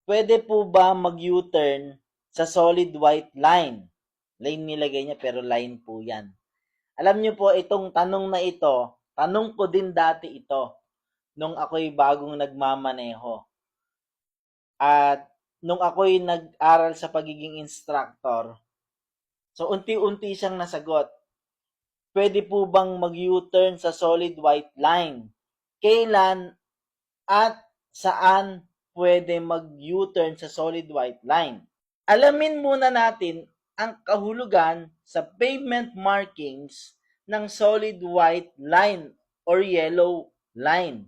pwede po ba mag-U-turn sa solid white line? Lane nilagay niya pero line po yan. Alam niyo po, itong tanong na ito, tanong ko din dati ito nung ako'y bagong nagmamaneho. At nung ako'y nag-aral sa pagiging instructor, so unti-unti siyang nasagot. Pwede po bang mag-U-turn sa solid white line? Kailan at saan pwede mag-U-turn sa solid white line? Alamin muna natin ang kahulugan sa pavement markings ng solid white line or yellow line.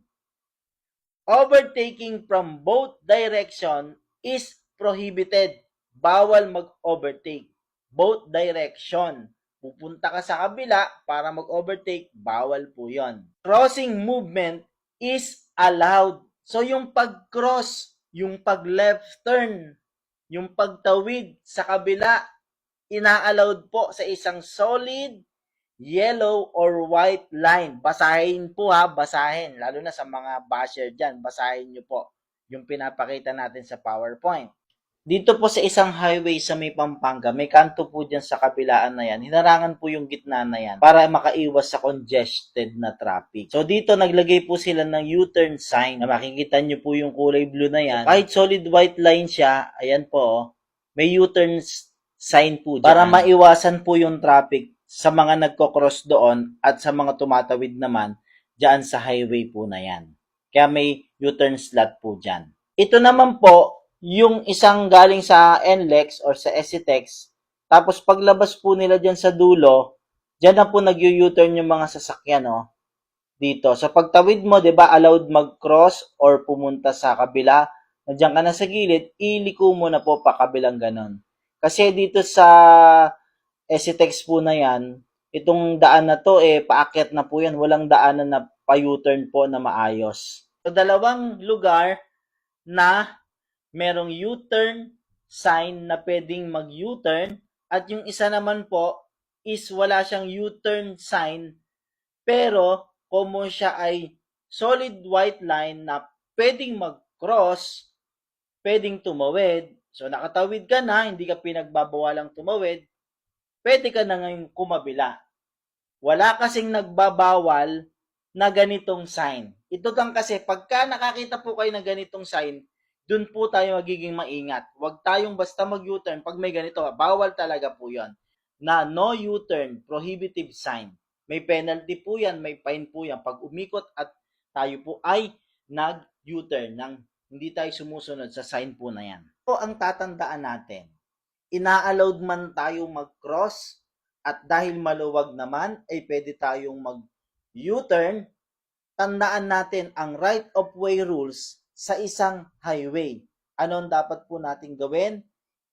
Overtaking from both direction is prohibited. Bawal mag-overtake. Both direction. Pupunta ka sa kabila para mag-overtake, bawal po yon. Crossing movement is allowed. So yung pag-cross, yung pag-left turn, yung pagtawid sa kabila, ina-allowed po sa isang solid, yellow, or white line. Basahin po ha, basahin. Lalo na sa mga basher dyan, basahin nyo po yung pinapakita natin sa PowerPoint. Dito po sa isang highway sa may Pampanga, may kanto po dyan sa kabilaan na yan. Hinarangan po yung gitna na yan para makaiwas sa congested na traffic. So dito naglagay po sila ng U-turn sign na makikita nyo po yung kulay blue na yan. Kahit solid white line siya, ayan po, may U-turn sign po dyan. Para maiwasan po yung traffic sa mga nagko-cross doon at sa mga tumatawid naman dyan sa highway po na yan. Kaya may U-turn slot po dyan. Ito naman po, yung isang galing sa NLEX or sa SCTEX, tapos paglabas po nila dyan sa dulo, dyan na po nag-U-turn yung mga sasakyan, no? Dito. Sa pagtawid mo, di ba, allowed mag-cross or pumunta sa kabila, nandiyan ka na sa gilid, iliko mo na po pa kabilang ganon. Kasi dito sa SCTEX po na yan, itong daan na to, paakyat na po yan, walang daanan na pa-U-turn po na maayos. So, dalawang lugar na merong U-turn sign na pwedeng mag-U-turn at yung isa naman po is wala siyang U-turn sign pero como siya ay solid white line na pwedeng mag-cross, pwedeng tumawid. So nakatawid ka na, hindi ka pinagbabawalang tumawid, pwede ka na ngayon kumabila. Wala kasing nagbabawal na ganitong sign. Ito lang kasi pagka nakakita po kayo ng ganitong sign, dun po tayo magiging maingat. Huwag tayong basta mag-U-turn pag may ganito. Bawal talaga po yon na no U-turn, prohibitive sign. May penalty po yan, may fine po yan. Pag umikot at tayo po ay nag-U-turn nang hindi tayo sumusunod sa sign po na yan. So, ang tatandaan natin, ina-allowed man tayo mag-cross at dahil maluwag naman, ay pwede tayong mag-U-turn. Tandaan natin ang right-of-way rules sa isang highway. Ano ang dapat po natin gawin?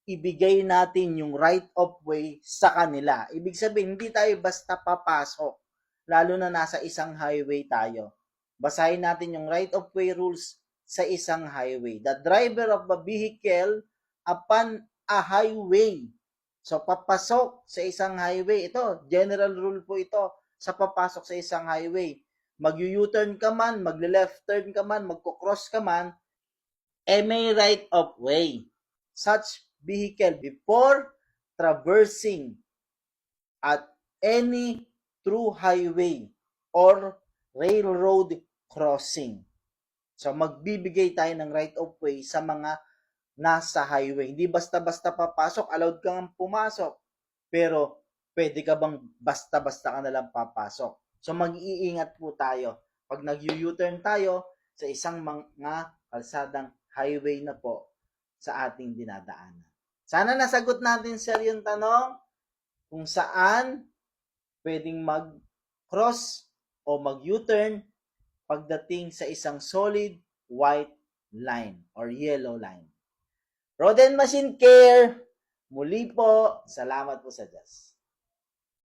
Ibigay natin yung right of way sa kanila. Ibig sabihin, hindi tayo basta papasok, lalo na nasa isang highway tayo. Basahin natin yung right of way rules sa isang highway. The driver of a vehicle upon a highway. So, papasok sa isang highway. Ito, general rule po ito sa papasok sa isang highway. Mag-U-turn ka man, mag-left turn ka man, magko-cross ka man, may right of way. Such vehicle before traversing at any through highway or railroad crossing. So magbibigay tayo ng right of way sa mga nasa highway. Hindi basta-basta papasok, allowed kang pumasok. Pero pwede ka bang basta-basta ka nalang papasok? So mag-iingat po tayo pag nag-U-turn tayo sa isang mga kalsadang highway na po sa ating dinadaanan. Sana nasagot natin, sir, yung tanong kung saan pwedeng mag-cross o mag-U-turn pagdating sa isang solid white line or yellow line. Roden Machine Care, muli po, salamat po sa Diyos.